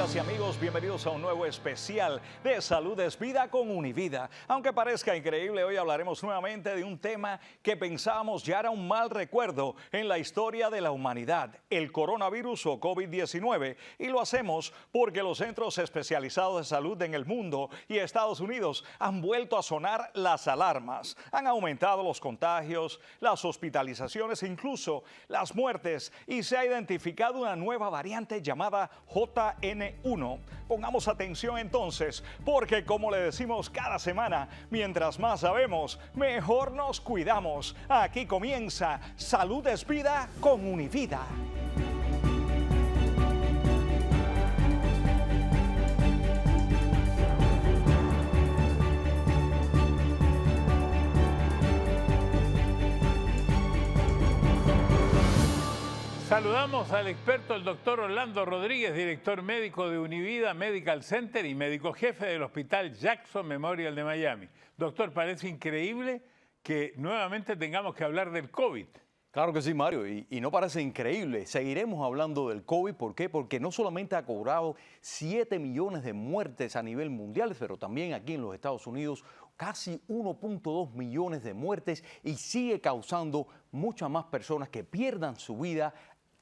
amigas y amigos, bienvenidos a un nuevo especial de Salud es Vida con Univida. Aunque parezca increíble, hoy hablaremos nuevamente de un tema que pensábamos ya era un mal recuerdo en la historia de la humanidad, el coronavirus o COVID-19. Y lo hacemos porque los centros especializados de salud en el mundo y Estados Unidos han vuelto a sonar las alarmas. Han aumentado los contagios, las hospitalizaciones e incluso las muertes, y se ha identificado una nueva variante llamada JN1. Pongamos atención entonces, porque como le decimos cada semana, mientras más sabemos, mejor nos cuidamos. Aquí comienza Salud es Vida con Univida. Saludamos al experto, el doctor Orlando Rodríguez, director médico de Univida Medical Center y médico jefe del Hospital Jackson Memorial de Miami. Doctor, parece increíble que nuevamente tengamos que hablar del COVID. Claro que sí, Mario, y no parece increíble. Seguiremos hablando del COVID. ¿Por qué? Porque no solamente ha cobrado 7 millones de muertes a nivel mundial, pero también aquí en los Estados Unidos casi 1.2 millones de muertes, y sigue causando muchas más personas que pierdan su vida.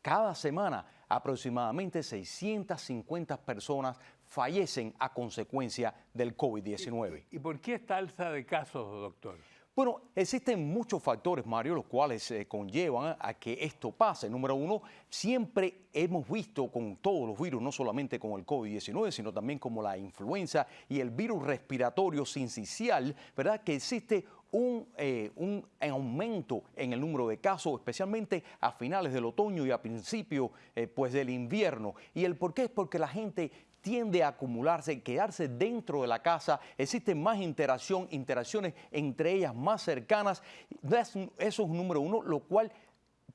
Cada semana aproximadamente 650 personas fallecen a consecuencia del COVID-19. ¿Y por qué esta alza de casos, doctor? Bueno, existen muchos factores, Mario, los cuales conllevan a que esto pase. Número uno, siempre hemos visto con todos los virus, no solamente con el COVID-19, sino también como la influenza y el virus respiratorio sincicial, ¿verdad?, que existe un aumento en el número de casos, especialmente a finales del otoño y a principios pues del invierno. ¿Y el por qué? Es porque la gente tiende a acumularse, quedarse dentro de la casa, existe más interacciones entre ellas más cercanas. Eso es un número uno, lo cual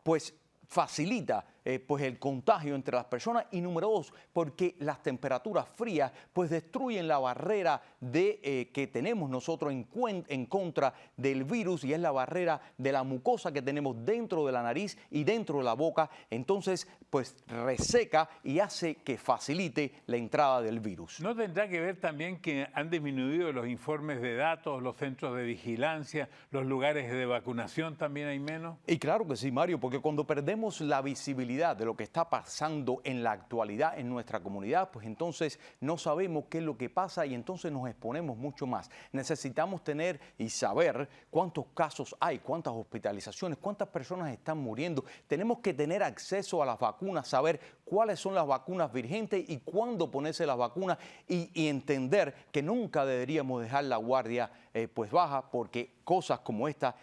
pues facilita pues el contagio entre las personas, y número dos, porque las temperaturas frías pues destruyen la barrera que tenemos nosotros en contra del virus, y es la barrera de la mucosa que tenemos dentro de la nariz y dentro de la boca. Entonces pues reseca y hace que facilite la entrada del virus. ¿No tendrá que ver también que han disminuido los informes de datos, los centros de vigilancia, los lugares de vacunación también hay menos? Y claro que sí, Mario, porque cuando perdemos la visibilidad de lo que está pasando en la actualidad en nuestra comunidad, pues entonces no sabemos qué es lo que pasa y entonces nos exponemos mucho más. Necesitamos tener y saber cuántos casos hay, cuántas hospitalizaciones, cuántas personas están muriendo. Tenemos que tener acceso a las vacunas, saber cuáles son las vacunas vigentes y cuándo ponerse las vacunas, y entender que nunca deberíamos dejar la guardia pues baja, porque cosas como esta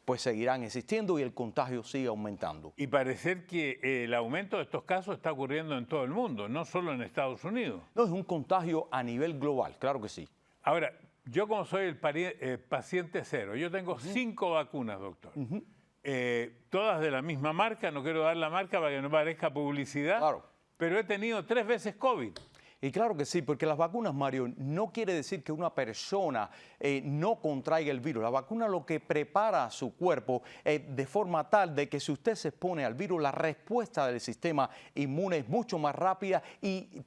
pues seguirán existiendo y el contagio sigue aumentando. Y parece que el aumento de estos casos está ocurriendo en todo el mundo, no solo en Estados Unidos. No, es un contagio a nivel global, claro que sí. Ahora, yo como soy el paciente cero, yo tengo 5 vacunas, doctor. Todas de la misma marca, no quiero dar la marca para que no parezca publicidad, claro, pero he tenido 3 veces COVID. Y claro que sí, porque las vacunas, Mario, no quiere decir que una persona no contraiga el virus. La vacuna lo que prepara a su cuerpo de forma tal de que si usted se expone al virus, la respuesta del sistema inmune es mucho más rápida y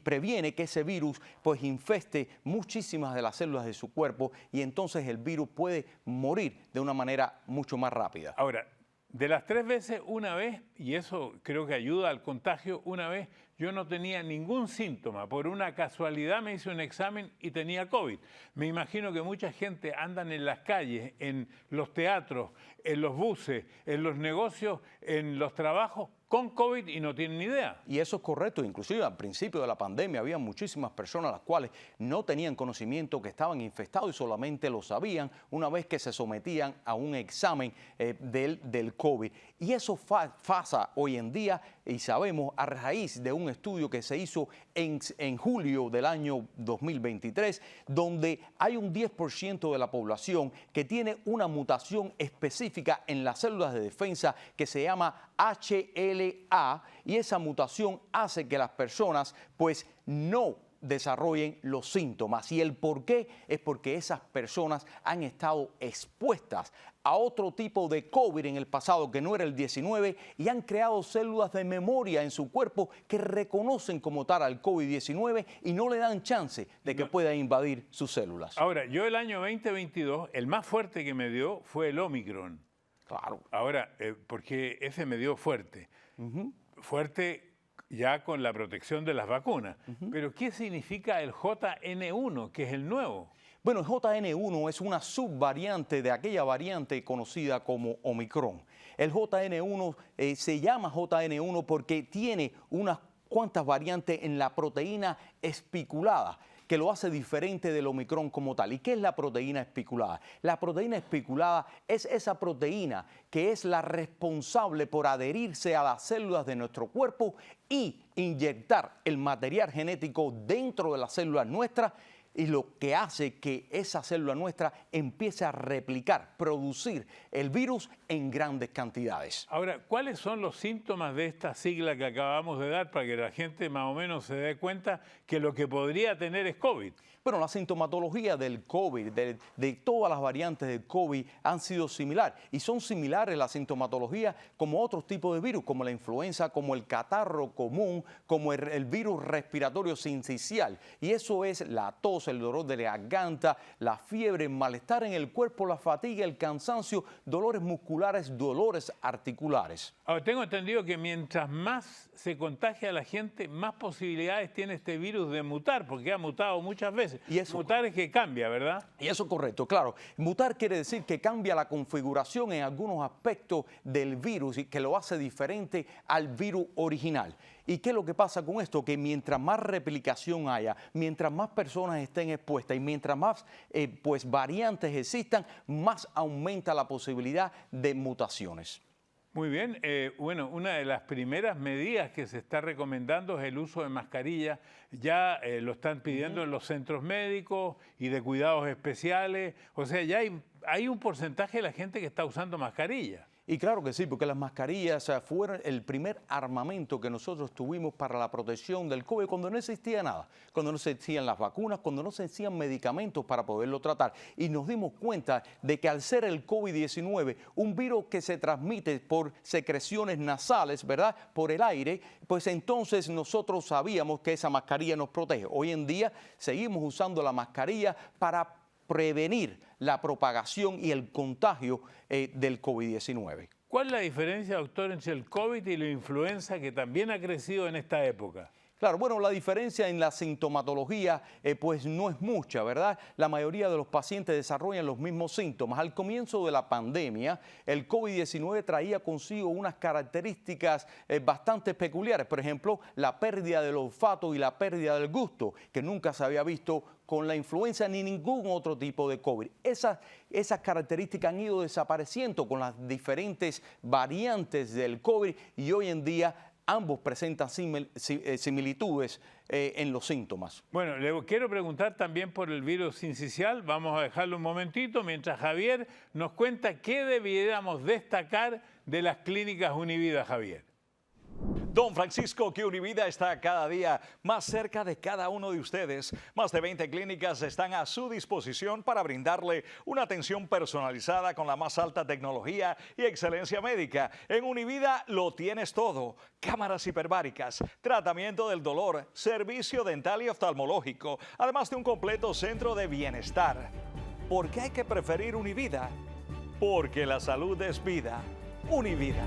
previene que ese virus pues infeste muchísimas de las células de su cuerpo, y entonces el virus puede morir de una manera mucho más rápida. Ahora, de las 3 veces, una vez, y eso creo que ayuda al contagio, una vez yo no tenía ningún síntoma. Por una casualidad me hice un examen y tenía COVID. Me imagino que mucha gente andan en las calles, en los teatros, en los buses, en los negocios, en los trabajos, con COVID y no tienen ni idea. Y eso es correcto. Inclusive al principio de la pandemia había muchísimas personas las cuales no tenían conocimiento que estaban infectados y solamente lo sabían una vez que se sometían a un examen del COVID. Y eso pasa hoy en día, y sabemos a raíz de un estudio que se hizo en julio del año 2023, donde hay un 10% de la población que tiene una mutación específica en las células de defensa que se llama HLA, y esa mutación hace que las personas pues no desarrollen los síntomas. Y el por qué es porque esas personas han estado expuestas a otro tipo de COVID en el pasado que no era el 19 y han creado células de memoria en su cuerpo que reconocen como tal al COVID-19 y no le dan chance de que pueda invadir sus células. Ahora, yo el año 2022, el más fuerte que me dio fue el Omicron. Claro. Ahora, porque ese me dio fuerte. Fuerte ya con la protección de las vacunas. Pero ¿qué significa el JN1, que es el nuevo? Bueno, el JN1 es una subvariante de aquella variante conocida como Omicron. El JN1 se llama JN1 porque tiene unas cuantas variantes en la proteína espiculada, que lo hace diferente del Omicron como tal. ¿Y qué es la proteína espiculada? La proteína espiculada es esa proteína que es la responsable por adherirse a las células de nuestro cuerpo y inyectar el material genético dentro de las células nuestras, y lo que hace que esa célula nuestra empiece a replicar, producir el virus en grandes cantidades. Ahora, ¿cuáles son los síntomas de esta sigla que acabamos de dar para que la gente más o menos se dé cuenta que lo que podría tener es COVID? Bueno, la sintomatología del COVID, de todas las variantes del COVID han sido similares y son similares la sintomatología como otros tipos de virus, como la influenza, como el catarro común, como el virus respiratorio sincicial. Y eso es la tos, el dolor de la garganta, la fiebre, el malestar en el cuerpo, la fatiga, el cansancio, dolores musculares, dolores articulares. Ahora, tengo entendido que mientras más se contagia a la gente, más posibilidades tiene este virus de mutar, porque ha mutado muchas veces. Y eso, mutar es que cambia, ¿verdad? Y eso es correcto, claro. Mutar quiere decir que cambia la configuración en algunos aspectos del virus y que lo hace diferente al virus original. ¿Y qué es lo que pasa con esto? Que mientras más replicación haya, mientras más personas estén expuestas y mientras más variantes existan, más aumenta la posibilidad de mutaciones. Muy bien. Bueno, una de las primeras medidas que se está recomendando es el uso de mascarilla. Ya lo están pidiendo en los centros médicos y de cuidados especiales. O sea, ya hay un porcentaje de la gente que está usando mascarilla. Y claro que sí, porque las mascarillas fueron el primer armamento que nosotros tuvimos para la protección del COVID cuando no existía nada, cuando no existían las vacunas, cuando no existían medicamentos para poderlo tratar. Y nos dimos cuenta de que al ser el COVID-19, un virus que se transmite por secreciones nasales, ¿verdad?, por el aire, pues entonces nosotros sabíamos que esa mascarilla nos protege. Hoy en día seguimos usando la mascarilla para prevenir la propagación y el contagio del COVID-19. ¿Cuál es la diferencia, doctor, entre el COVID y la influenza, que también ha crecido en esta época? Claro, bueno, la diferencia en la sintomatología pues no es mucha, ¿verdad? La mayoría de los pacientes desarrollan los mismos síntomas. Al comienzo de la pandemia, el COVID-19 traía consigo unas características bastante peculiares. Por ejemplo, la pérdida del olfato y la pérdida del gusto, que nunca se había visto con la influenza ni ningún otro tipo de COVID. Esas características han ido desapareciendo con las diferentes variantes del COVID y hoy en día ambos presentan similitudes en los síntomas. Bueno, le quiero preguntar también por el virus sincicial. Vamos a dejarlo un momentito mientras Javier nos cuenta qué debiéramos destacar de las clínicas Univida, Javier. Don Francisco, que Univida está cada día más cerca de cada uno de ustedes. Más de 20 clínicas están a su disposición para brindarle una atención personalizada con la más alta tecnología y excelencia médica. En Univida lo tienes todo: cámaras hiperbáricas, tratamiento del dolor, servicio dental y oftalmológico, además de un completo centro de bienestar. ¿Por qué hay que preferir Univida? Porque la salud es vida. Univida.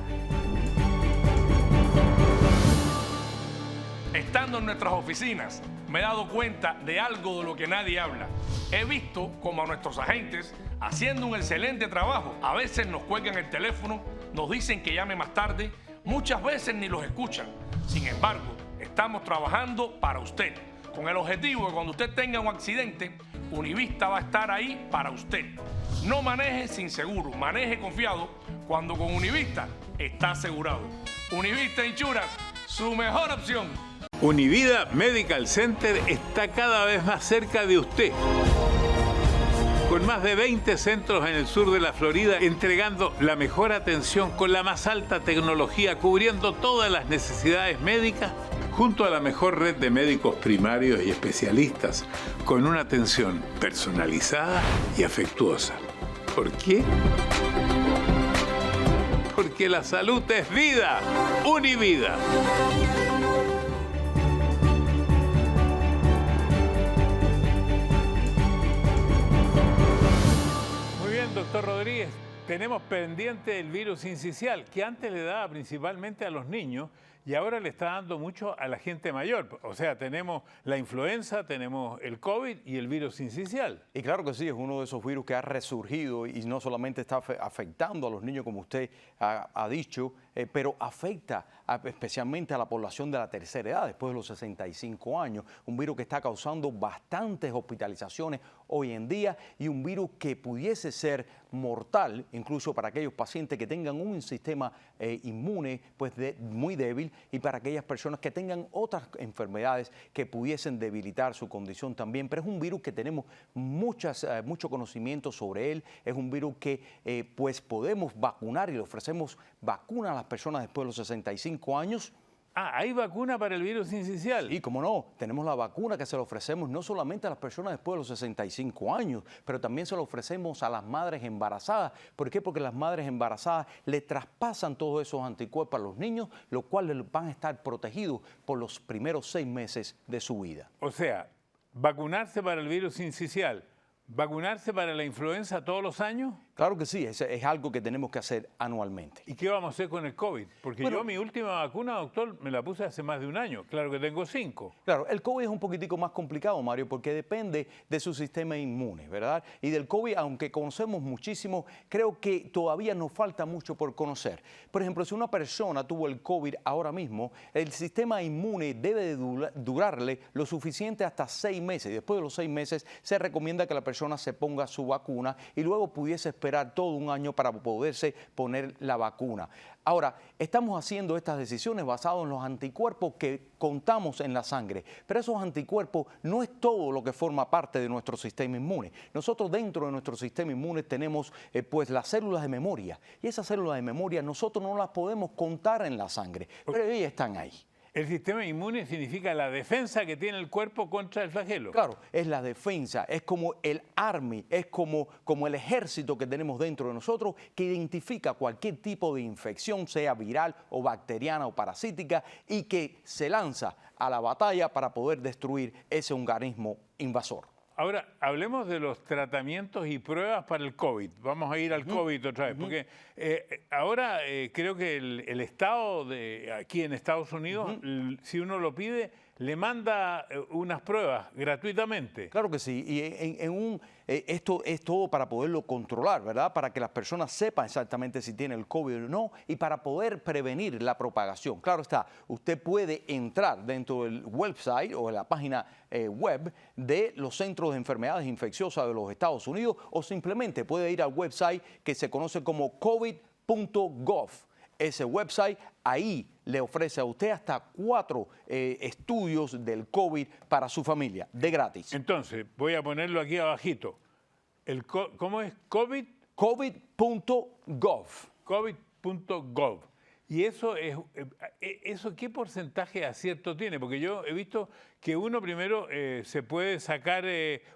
Estando en nuestras oficinas, me he dado cuenta de algo de lo que nadie habla. He visto como a nuestros agentes, haciendo un excelente trabajo, a veces nos cuelgan el teléfono, nos dicen que llame más tarde, muchas veces ni los escuchan. Sin embargo, estamos trabajando para usted, con el objetivo de que cuando usted tenga un accidente, Univista va a estar ahí para usted. No maneje sin seguro, maneje confiado, cuando con Univista está asegurado. Univista Insurance, su mejor opción. Univida Medical Center está cada vez más cerca de usted. Con más de 20 centros en el sur de la Florida, entregando la mejor atención con la más alta tecnología, cubriendo todas las necesidades médicas, junto a la mejor red de médicos primarios y especialistas, con una atención personalizada y afectuosa. ¿Por qué? Porque la salud es vida, Univida. Muy bien, doctor Rodríguez. Tenemos pendiente el virus sincicial, que antes le daba principalmente a los niños y ahora le está dando mucho a la gente mayor. O sea, tenemos la influenza, tenemos el COVID y el virus sincicial. Y claro que sí, es uno de esos virus que ha resurgido y no solamente está afectando a los niños, como usted ha dicho, pero afecta especialmente a la población de la tercera edad, después de los 65 años. Un virus que está causando bastantes hospitalizaciones hoy en día y un virus que pudiese ser mortal, incluso para aquellos pacientes que tengan un sistema inmune pues muy débil y para aquellas personas que tengan otras enfermedades que pudiesen debilitar su condición también. Pero es un virus que tenemos mucho conocimiento sobre él. Es un virus que pues podemos vacunar y le ofrecemos vacuna a las personas después de los 65 años. Ah, ¿hay vacuna para el virus sincicial? Sí, cómo no. Tenemos la vacuna que se la ofrecemos no solamente a las personas después de los 65 años, pero también se la ofrecemos a las madres embarazadas. ¿Por qué? Porque las madres embarazadas le traspasan todos esos anticuerpos a los niños, los cuales van a estar protegidos por los primeros 6 meses de su vida. O sea, vacunarse para el virus sincicial, vacunarse para la influenza todos los años. Claro que sí, es algo que tenemos que hacer anualmente. ¿Y qué vamos a hacer con el COVID? Porque yo mi última vacuna, doctor, me la puse hace más de un año. Claro que tengo 5. Claro, el COVID es un poquitico más complicado, Mario, porque depende de su sistema inmune, ¿verdad? Y del COVID, aunque conocemos muchísimo, creo que todavía nos falta mucho por conocer. Por ejemplo, si una persona tuvo el COVID ahora mismo, el sistema inmune debe de durarle lo suficiente hasta 6 meses. Y después de los 6 meses se recomienda que la persona se ponga su vacuna y luego pudiese esperar todo un año para poderse poner la vacuna. Ahora, estamos haciendo estas decisiones basadas en los anticuerpos que contamos en la sangre, pero esos anticuerpos no es todo lo que forma parte de nuestro sistema inmune. Nosotros dentro de nuestro sistema inmune tenemos pues las células de memoria y esas células de memoria nosotros no las podemos contar en la sangre, pero ellas están ahí. El sistema inmune significa la defensa que tiene el cuerpo contra el flagelo. Claro, es la defensa, es como el Army, es como el ejército que tenemos dentro de nosotros que identifica cualquier tipo de infección, sea viral o bacteriana o parasítica, y que se lanza a la batalla para poder destruir ese organismo invasor. Ahora, hablemos de los tratamientos y pruebas para el COVID. Vamos a ir al COVID otra vez, porque ahora creo que el Estado aquí en Estados Unidos, si uno lo pide, le manda unas pruebas gratuitamente. Claro que sí, y esto es todo para poderlo controlar, ¿verdad? Para que las personas sepan exactamente si tiene el COVID o no y para poder prevenir la propagación. Claro está, usted puede entrar dentro del website o de la página web de los Centros de Enfermedades Infecciosas de los Estados Unidos o simplemente puede ir al website que se conoce como covid.gov. Ese website ahí le ofrece a usted hasta 4 estudios del COVID para su familia, de gratis. Entonces, voy a ponerlo aquí abajito. ¿Cómo es? COVID. COVID.gov. COVID.gov. ¿Y eso qué porcentaje de acierto tiene? Porque yo he visto que uno primero se puede sacar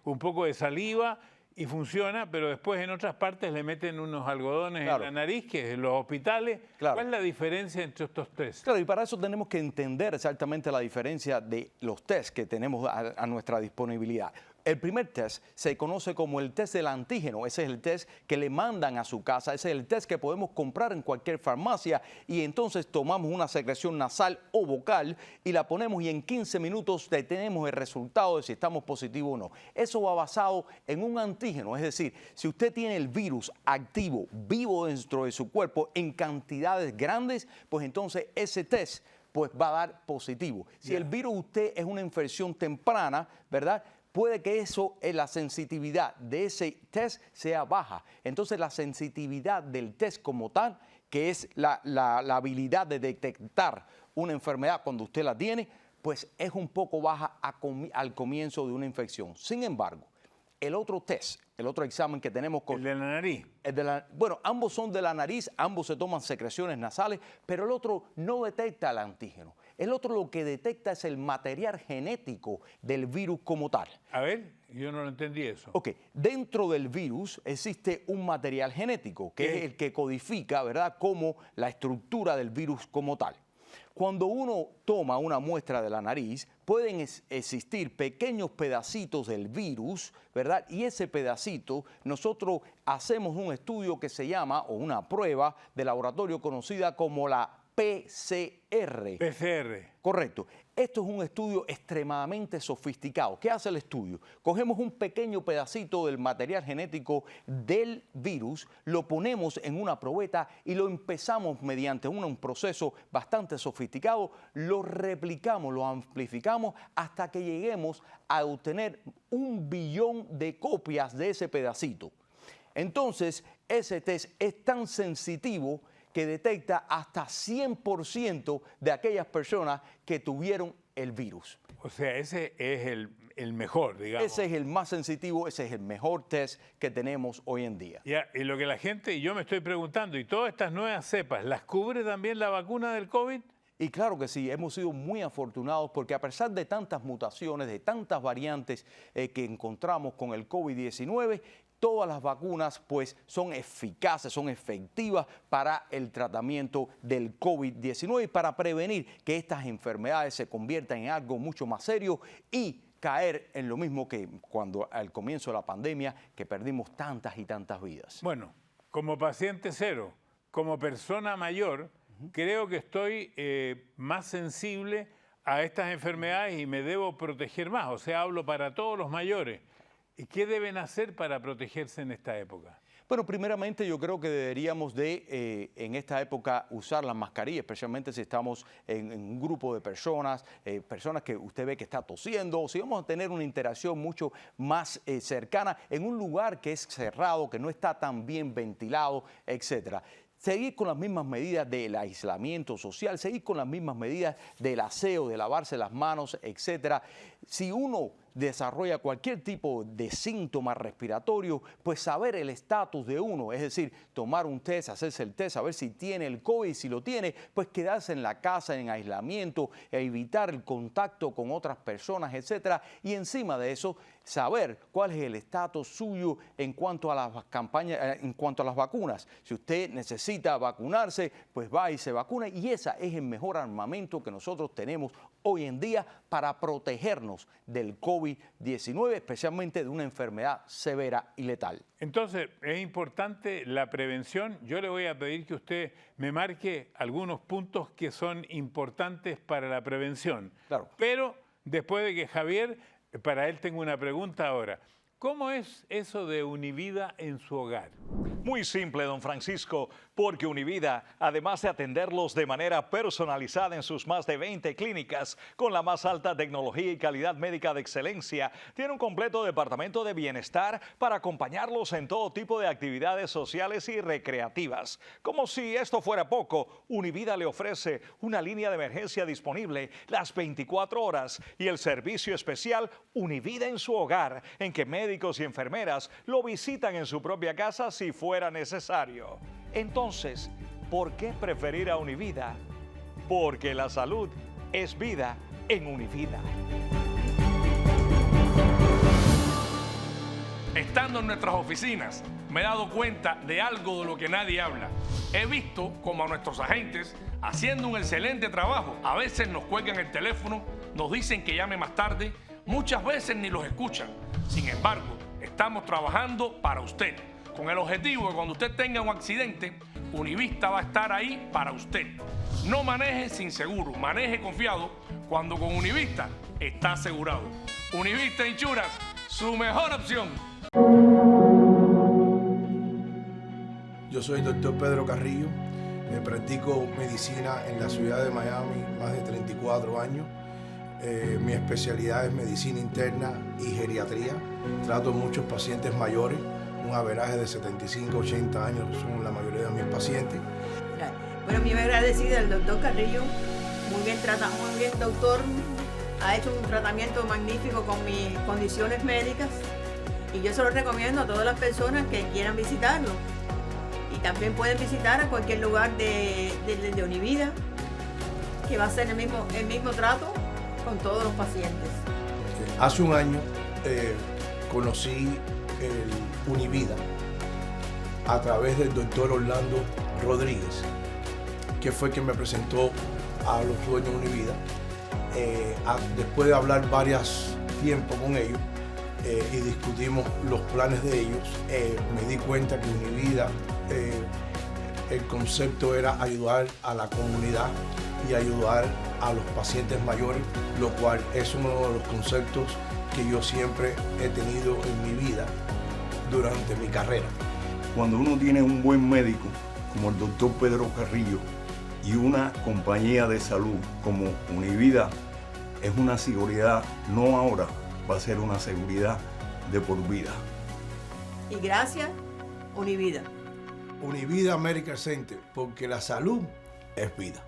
un poco de saliva y funciona, pero después en otras partes le meten unos algodones en la nariz, que es en los hospitales. Claro. ¿Cuál es la diferencia entre estos test? Claro, y para eso tenemos que entender exactamente la diferencia de los tests que tenemos a nuestra disponibilidad. El primer test se conoce como el test del antígeno. Ese es el test que le mandan a su casa. Ese es el test que podemos comprar en cualquier farmacia y entonces tomamos una secreción nasal o vocal y la ponemos y en 15 minutos tenemos el resultado de si estamos positivos o no. Eso va basado en un antígeno, es decir, si usted tiene el virus activo, vivo dentro de su cuerpo en cantidades grandes, pues entonces ese test pues va a dar positivo. Si el virus usted es una infección temprana, ¿verdad?, puede que eso, la sensitividad de ese test sea baja. Entonces la sensitividad del test como tal, que es la habilidad de detectar una enfermedad cuando usted la tiene, pues es un poco baja al comienzo de una infección. Sin embargo, el otro test, el otro examen que tenemos con... El de la nariz. Bueno, ambos son de la nariz, ambos se toman secreciones nasales, pero el otro no detecta el antígeno. El otro lo que detecta es el material genético del virus como tal. A ver, yo no lo entendí eso. Ok, dentro del virus existe un material genético que ¿Qué? es el que codifica, ¿verdad?, como la estructura del virus como tal. Cuando uno toma una muestra de la nariz, pueden existir pequeños pedacitos del virus, ¿verdad? Y ese pedacito, nosotros hacemos un estudio que se llama, o una prueba de laboratorio conocida como la PCR. PCR. Correcto. Esto es un estudio extremadamente sofisticado. ¿Qué hace el estudio? Cogemos un pequeño pedacito del material genético del virus, lo ponemos en una probeta y lo empezamos mediante un proceso bastante sofisticado, lo replicamos, lo amplificamos hasta que lleguemos a obtener 1 billón de copias de ese pedacito. Entonces, ese test es tan sensitivo que detecta hasta 100% de aquellas personas que tuvieron el virus. O sea, ese es el mejor, digamos. Ese es el más sensitivo, ese es el mejor test que tenemos hoy en día. Ya, y lo que la gente, y yo me estoy preguntando, ¿y todas estas nuevas cepas, las cubre también la vacuna del COVID? Y claro que sí, hemos sido muy afortunados porque a pesar de tantas mutaciones, de tantas variantes que encontramos con el COVID-19, todas las vacunas pues son eficaces, son efectivas para el tratamiento del COVID-19 y para prevenir que estas enfermedades se conviertan en algo mucho más serio y caer en lo mismo que cuando al comienzo de la pandemia que perdimos tantas y tantas vidas. Bueno, como paciente cero, como persona mayor, creo que estoy más sensible a estas enfermedades y me debo proteger más. O sea, hablo para todos los mayores. ¿Y qué deben hacer para protegerse en esta época? Bueno, primeramente yo creo que deberíamos de, en esta época, usar la mascarilla, especialmente si estamos en un grupo de personas, personas que usted ve que está tosiendo, o si vamos a tener una interacción mucho más cercana en un lugar que es cerrado, que no está tan bien ventilado, etcétera. Seguir con las mismas medidas del aislamiento social, seguir con las mismas medidas del aseo, de lavarse las manos, etcétera. Si uno desarrolla cualquier tipo de síntoma respiratorio, pues saber el estatus de uno, es decir, tomar un test, hacerse el test, saber si tiene el COVID, si lo tiene, pues quedarse en la casa en aislamiento, evitar el contacto con otras personas, etcétera, y encima de eso saber cuál es el estatus suyo en cuanto a las campañas, en cuanto a las vacunas. Si usted necesita vacunarse, pues va y se vacuna, y ese es el mejor armamento que nosotros tenemos hoy en día para protegernos del COVID-19, especialmente de una enfermedad severa y letal. Entonces, es importante la prevención. Yo le voy a pedir que usted me marque algunos puntos que son importantes para la prevención. Claro. Pero después de que Javier, para él tengo una pregunta ahora. ¿Cómo es eso de Univida en su hogar? Muy simple, don Francisco, porque Univida, además de atenderlos de manera personalizada en sus más de 20 clínicas, con la más alta tecnología y calidad médica de excelencia, tiene un completo departamento de bienestar para acompañarlos en todo tipo de actividades sociales y recreativas. Como si esto fuera poco, Univida le ofrece una línea de emergencia disponible las 24 horas y el servicio especial Univida en su hogar, en que médicos y enfermeras lo visitan en su propia casa si fuera necesario. Entonces, ¿por qué preferir a Univida? Porque la salud es vida en Univida. Estando en nuestras oficinas, me he dado cuenta de algo de lo que nadie habla. He visto como a nuestros agentes, haciendo un excelente trabajo, a veces nos cuelgan el teléfono, nos dicen que llame más tarde, muchas veces ni los escuchan. Sin embargo, estamos trabajando para usted, con el objetivo de que cuando usted tenga un accidente, Univista va a estar ahí para usted. No maneje sin seguro, maneje confiado, cuando con Univista está asegurado. Univista Insurance, su mejor opción. Yo soy el doctor Pedro Carrillo, practico medicina en la ciudad de Miami más de 34 años. Mi especialidad es medicina interna y geriatría. Trato muchos pacientes mayores, un averaje de 75, 80 años son la mayoría de mis pacientes. Bueno, me agradecida al doctor Carrillo, muy bien doctor, ha hecho un tratamiento magnífico con mis condiciones médicas Y yo se lo recomiendo a todas las personas que quieran visitarlo. Y también pueden visitar a cualquier lugar de Univida, que va a ser el mismo trato con todos los pacientes. Hace un año conocí el Univida a través del doctor Orlando Rodríguez, que fue quien me presentó a los dueños de Univida. Después de hablar varios tiempos con ellos y discutimos los planes de ellos, me di cuenta que Univida, el concepto era ayudar a la comunidad y ayudar a los pacientes mayores, lo cual es uno de los conceptos que yo siempre he tenido en mi vida durante mi carrera. Cuando uno tiene un buen médico, como el doctor Pedro Carrillo, y una compañía de salud como Univida, es una seguridad, no ahora, va a ser una seguridad de por vida. Y gracias, Univida. Univida Medical Center, porque la salud es vida.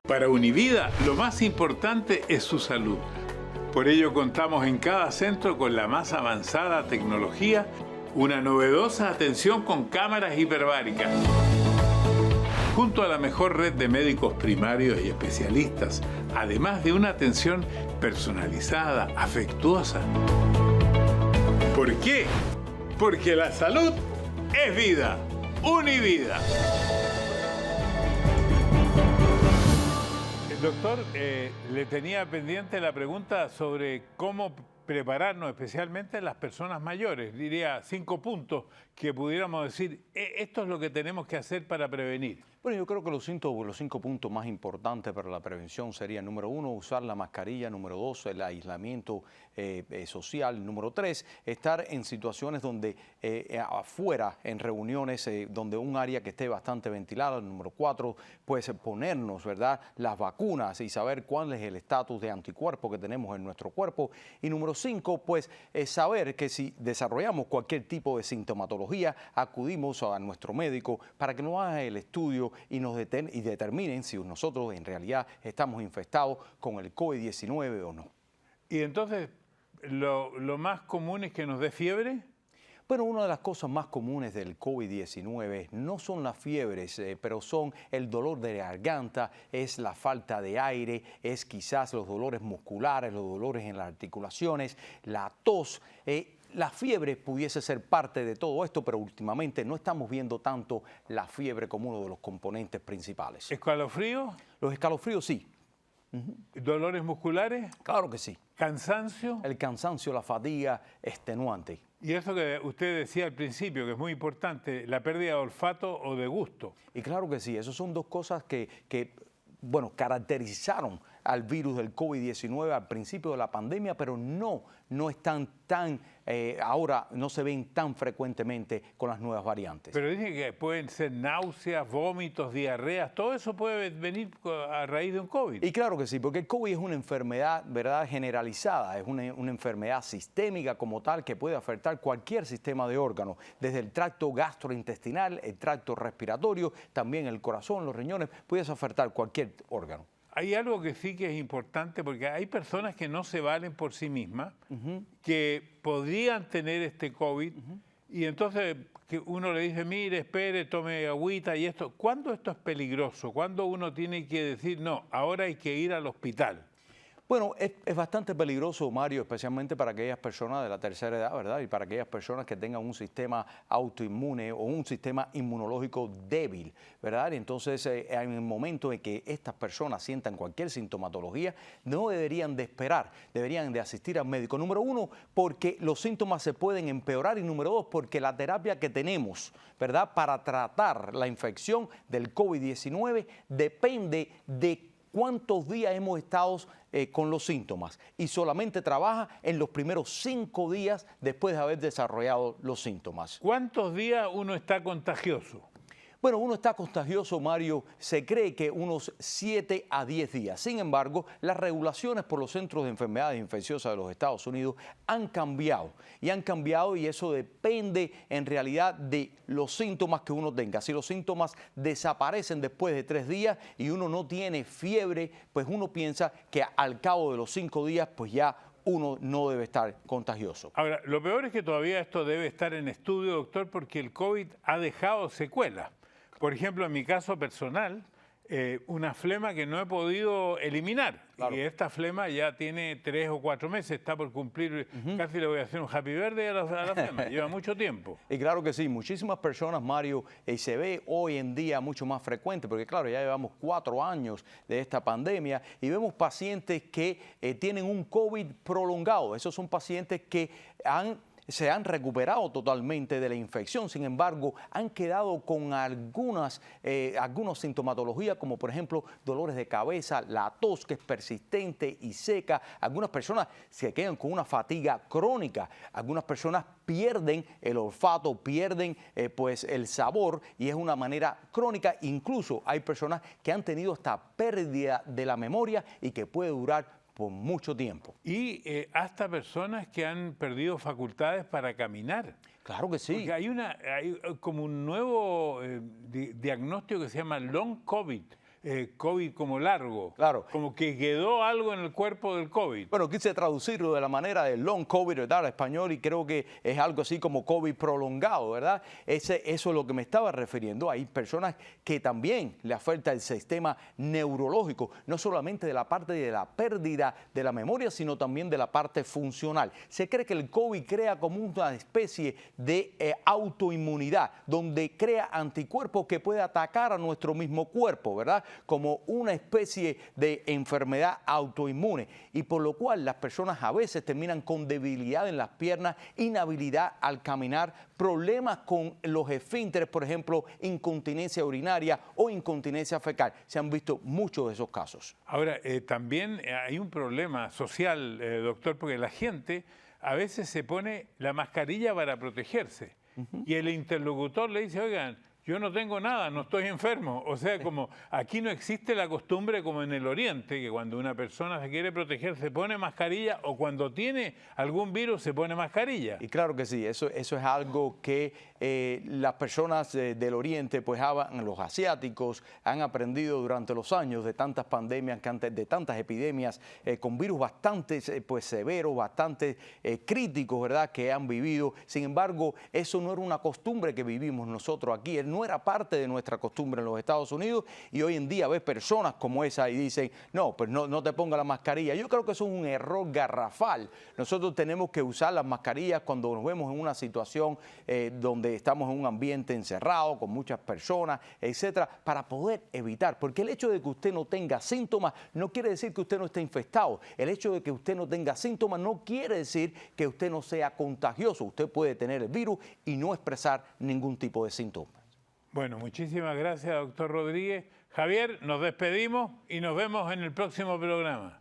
Para Univida, lo más importante es su salud. Por ello contamos en cada centro con la más avanzada tecnología, una novedosa atención con cámaras hiperbáricas, junto a la mejor red de médicos primarios y especialistas, además de una atención personalizada, afectuosa. ¿Por qué? Porque la salud es vida. Univida. Doctor, le tenía pendiente la pregunta sobre cómo prepararnos, especialmente las personas mayores. Diría 5 puntos que pudiéramos decir, esto es lo que tenemos que hacer para prevenir. Bueno, yo creo que los 5 puntos más importantes para la prevención serían: número 1, usar la mascarilla; número 2, el aislamiento social; número 3, estar en situaciones donde afuera, en reuniones, donde un área que esté bastante ventilada; número 4, pues ponernos, ¿verdad?, las vacunas y saber cuál es el estatus de anticuerpos que tenemos en nuestro cuerpo; y número 5, pues saber que si desarrollamos cualquier tipo de sintomatología, acudimos a nuestro médico para que nos haga el estudio y nos determinen si nosotros en realidad estamos infectados con el COVID-19 o no. Y entonces, ¿lo más común es que nos dé fiebre? Bueno, una de las cosas más comunes del COVID-19 no son las fiebres, pero son el dolor de garganta, es la falta de aire, es quizás los dolores musculares, los dolores en las articulaciones, la tos. La fiebre pudiese ser parte de todo esto, pero últimamente no estamos viendo tanto la fiebre como uno de los componentes principales. ¿Escalofrío? Los escalofríos sí. ¿Dolores musculares? Claro que sí. ¿Cansancio? El cansancio, la fatiga extenuante. Y eso que usted decía al principio, que es muy importante, la pérdida de olfato o de gusto. Y claro que sí, esas son dos cosas que caracterizaron al virus del COVID-19 al principio de la pandemia, pero no están ahora no se ven tan frecuentemente con las nuevas variantes. Pero dicen que pueden ser náuseas, vómitos, diarreas, todo eso puede venir a raíz de un COVID. Y claro que sí, porque el COVID es una enfermedad, ¿verdad?, generalizada, es una enfermedad sistémica como tal que puede afectar cualquier sistema de órganos, desde el tracto gastrointestinal, el tracto respiratorio, también el corazón, los riñones, puede afectar cualquier órgano. Hay algo que sí que es importante, porque hay personas que no se valen por sí mismas, que podrían tener este COVID, y entonces que uno le dice, mire, espere, tome agüita y esto. ¿Cuándo esto es peligroso? ¿Cuándo uno tiene que decir, no, ahora hay que ir al hospital? Bueno, es bastante peligroso, Mario, especialmente para aquellas personas de la tercera edad, ¿verdad? Y para aquellas personas que tengan un sistema autoinmune o un sistema inmunológico débil, ¿verdad? Y entonces, en el momento en que estas personas sientan cualquier sintomatología, no deberían de esperar, deberían de asistir al médico. Número 1, porque los síntomas se pueden empeorar, y número 2, porque la terapia que tenemos, ¿verdad?, para tratar la infección del COVID-19 depende de cuántos días hemos estado con los síntomas, y solamente trabaja en los primeros 5 días después de haber desarrollado los síntomas. ¿Cuántos días uno está contagioso? Bueno, uno está contagioso, Mario, se cree que unos 7 a 10 días. Sin embargo, las regulaciones por los Centros de Enfermedades Infecciosas de los Estados Unidos han cambiado. Y eso depende en realidad de los síntomas que uno tenga. Si los síntomas desaparecen después de 3 días y uno no tiene fiebre, pues uno piensa que al cabo de los 5 días, pues ya uno no debe estar contagioso. Ahora, lo peor es que todavía esto debe estar en estudio, doctor, porque el COVID ha dejado secuelas. Por ejemplo, en mi caso personal, una flema que no he podido eliminar. Claro. Y esta flema ya tiene 3 o 4 meses, está por cumplir, casi le voy a hacer un happy birthday a la flema, lleva mucho tiempo. Y claro que sí, muchísimas personas, Mario, se ve hoy en día mucho más frecuente, porque claro, ya llevamos 4 años de esta pandemia y vemos pacientes que tienen un COVID prolongado. Esos son pacientes que se han recuperado totalmente de la infección, sin embargo, han quedado con algunas sintomatologías, como por ejemplo dolores de cabeza, la tos que es persistente y seca. Algunas personas se quedan con una fatiga crónica, algunas personas pierden el olfato, pierden pues el sabor y es una manera crónica. Incluso hay personas que han tenido esta pérdida de la memoria y que puede durar por mucho tiempo. Y hasta personas que han perdido facultades para caminar. Claro que sí. Porque hay como un nuevo diagnóstico que se llama long COVID. COVID como largo, claro, como que quedó algo en el cuerpo del COVID. Bueno, quise traducirlo de la manera de long COVID, ¿verdad?, al español, y creo que es algo así como COVID prolongado, ¿verdad? Eso es lo que me estaba refiriendo. Hay personas que también le afecta el sistema neurológico, no solamente de la parte de la pérdida de la memoria, sino también de la parte funcional. Se cree que el COVID crea como una especie de autoinmunidad, donde crea anticuerpos que puede atacar a nuestro mismo cuerpo, ¿verdad?, como una especie de enfermedad autoinmune, y por lo cual las personas a veces terminan con debilidad en las piernas, inhabilidad al caminar, problemas con los esfínteres, por ejemplo, incontinencia urinaria o incontinencia fecal. Se han visto muchos de esos casos. Ahora, también hay un problema social, doctor, porque la gente a veces se pone la mascarilla para protegerse y el interlocutor le dice, oigan, yo no tengo nada, no estoy enfermo. O sea, como aquí no existe la costumbre como en el Oriente, que cuando una persona se quiere proteger se pone mascarilla, o cuando tiene algún virus se pone mascarilla. Y claro que sí, eso es algo que las personas del Oriente, pues los asiáticos, han aprendido durante los años de tantas pandemias, de tantas epidemias, con virus bastante pues severos, bastante críticos, ¿verdad?, que han vivido. Sin embargo, eso no era una costumbre que vivimos nosotros aquí. No era parte de nuestra costumbre en los Estados Unidos, y hoy en día ves personas como esa y dicen, no, pues no te ponga la mascarilla. Yo creo que eso es un error garrafal. Nosotros tenemos que usar las mascarillas cuando nos vemos en una situación donde estamos en un ambiente encerrado, con muchas personas, etcétera, para poder evitar. Porque el hecho de que usted no tenga síntomas no quiere decir que usted no esté infectado. El hecho de que usted no tenga síntomas no quiere decir que usted no sea contagioso. Usted puede tener el virus y no expresar ningún tipo de síntomas. Bueno, muchísimas gracias, doctor Rodríguez. Javier, nos despedimos y nos vemos en el próximo programa.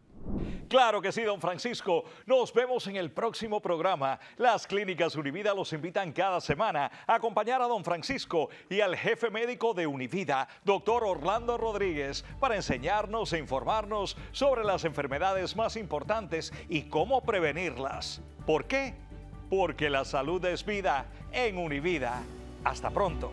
Claro que sí, don Francisco. Nos vemos en el próximo programa. Las clínicas Univida los invitan cada semana a acompañar a don Francisco y al jefe médico de Univida, doctor Orlando Rodríguez, para enseñarnos e informarnos sobre las enfermedades más importantes y cómo prevenirlas. ¿Por qué? Porque la salud es vida en Univida. Hasta pronto.